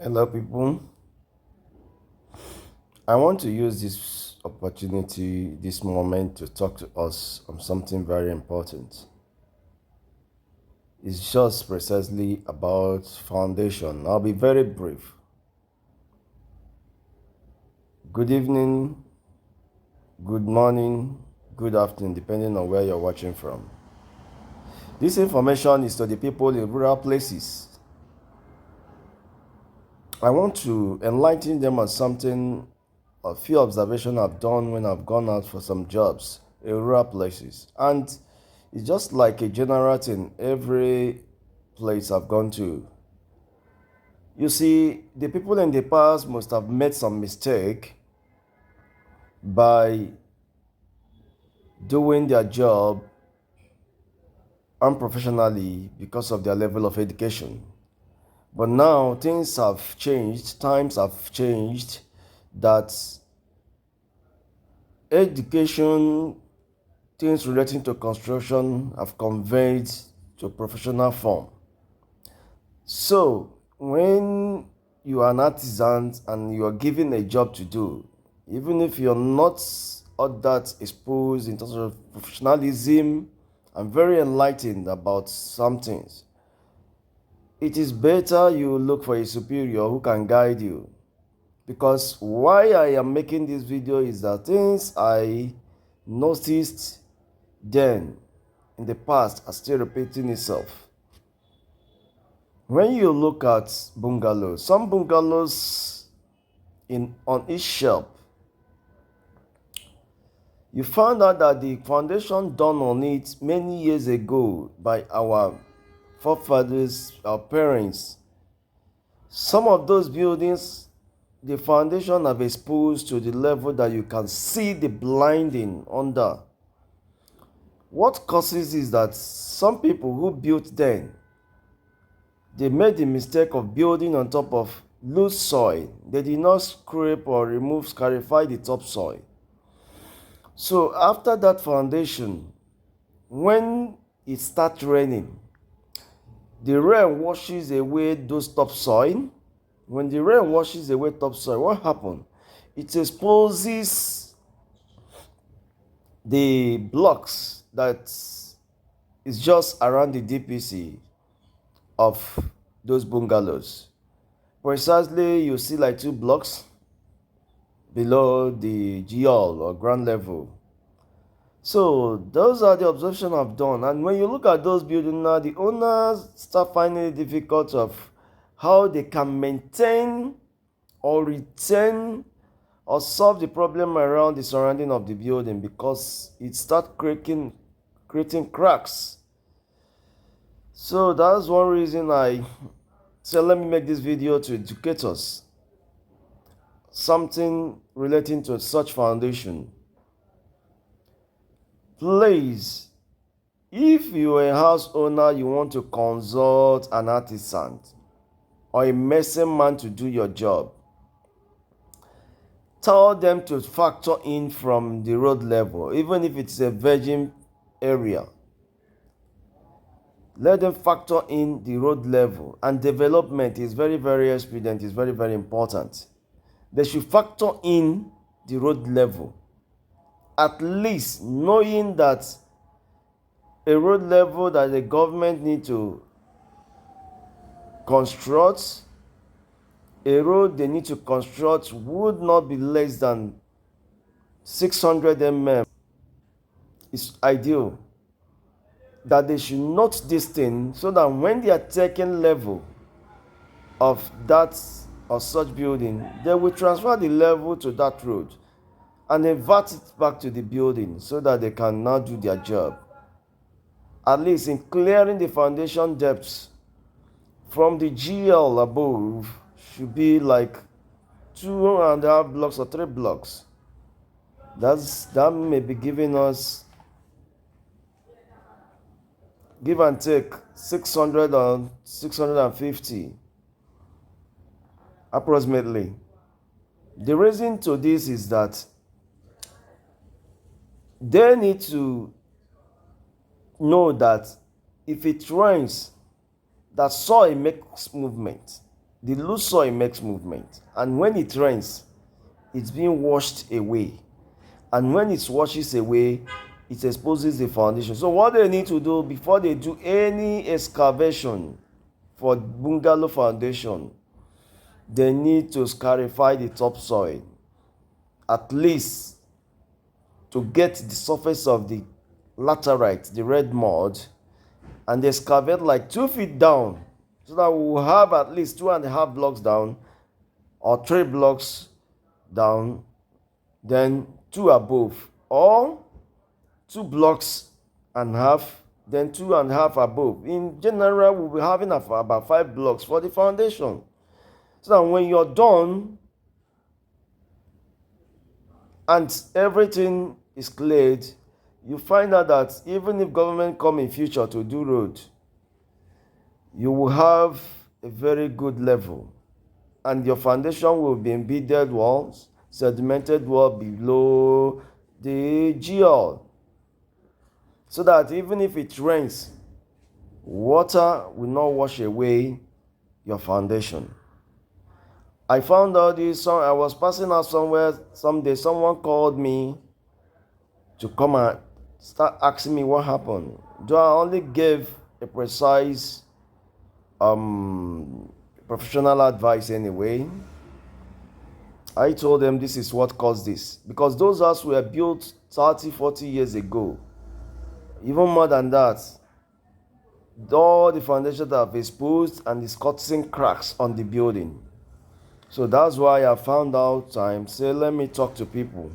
Hello, people. I want to use this opportunity, this moment, to talk to us on something very important. It's just precisely about foundation. I'll be very brief. Good evening, good morning, good afternoon, depending on where you're watching from. This information is to the people in rural places. I want to enlighten them on something, a few observations I've done when I've gone out for some jobs in rural places. And it's just like a general thing every place I've gone to. You see, the people in the past must have made some mistake by doing their job unprofessionally because of their level of education. But now things have changed, times have changed, that education, things relating to construction have conveyed to professional form. So when you are an artisan and you are given a job to do, even if you're not all that exposed in terms of professionalism and very enlightened about some things, it is better you look for a superior who can guide you. Because why I am making this video is that things I noticed then in the past are still repeating itself. When you look at bungalows, some bungalows on each shelf, you found out that the foundation done on it many years ago by our forefathers, our parents. Some of those buildings, the foundation have exposed to the level that you can see the blinding under. What causes is that some people who built then, they made the mistake of building on top of loose soil. They did not scrape or remove, scarify the topsoil. So after that foundation, when it starts raining, the rain washes away those topsoil. When the rain washes away topsoil, what happens? It exposes the blocks that is just around the DPC of those bungalows. Precisely, you see like 2 blocks below the GL or ground level. So those are the observations I've done. And when you look at those buildings now, the owners start finding it difficult of how they can maintain or retain or solve the problem around the surrounding of the building, because it starts creating cracks. So that's one reason I said let me make this video to educate us something relating to such foundation. Please, if you are a house owner, you want to consult an artisan or a mason man to do your job, tell them to factor in from the road level, even if it's a virgin area. Let them factor in the road level, and development is very, very expedient, is very, very important. They should factor in the road level, at least knowing that a road level that the government need to construct, a road they need to construct would not be less than 600 mm. It's ideal that they should note this thing, so that when they are taking level of that or such building, they will transfer the level to that road and invert it back to the building so that they can now do their job. At least in clearing the foundation depths from the GL above should be like 2.5 blocks or 3 blocks. That may be giving us, give and take, 600 or 650 approximately. The reason to this is that they need to know that if it rains, that soil makes movement. The loose soil makes movement, and when it rains, it's being washed away. And when it washes away, it exposes the foundation. So what they need to do before they do any excavation for bungalow foundation, they need to scarify the topsoil, at least to get the surface of the laterite, the red mud, and excavate like 2 feet down, so that we will have at least 2.5 blocks down or 3 blocks down, then 2 above, or 2 blocks and half, then 2.5 above. In general, we'll be having about 5 blocks for the foundation, so that when you're done and everything is cleared, you find out that even if government come in future to do road, you will have a very good level, and your foundation will be embedded walls, sedimented wall below the GL, so that even if it rains, water will not wash away your foundation. I found out this. I was passing out somewhere someday. Someone called me to come and start asking me what happened. Though I only gave a precise professional advice anyway, I told them this is what caused this. Because those houses were built 30-40 years ago. Even more than that. All the foundations have exposed and is causing cracks on the building. So that's why I found out time, say, let me talk to people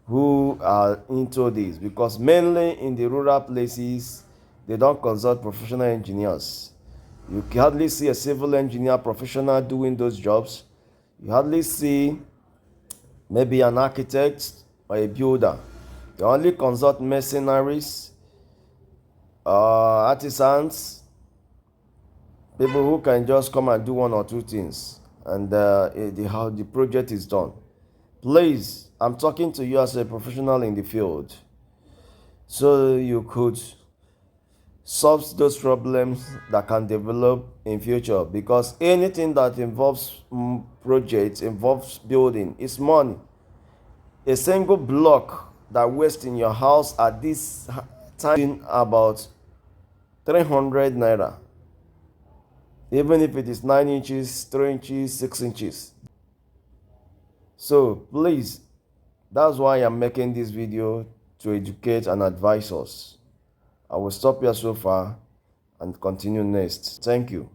who are into this, because mainly in the rural places, they don't consult professional engineers. You can hardly see a civil engineer professional doing those jobs. You hardly see maybe an architect or a builder. They only consult mercenaries, artisans, people who can just come and do 1 or 2 things, and how the project is done. Please, I'm talking to you as a professional in the field, so you could solve those problems that can develop in future, because anything that involves projects, involves building, is money. A single block that wastes in your house at this time about 300 naira, even if it is 9 inches, 3 inches, 6 inches. So please, that's why I'm making this video, to educate and advise us. I will stop here so far and continue next. Thank you.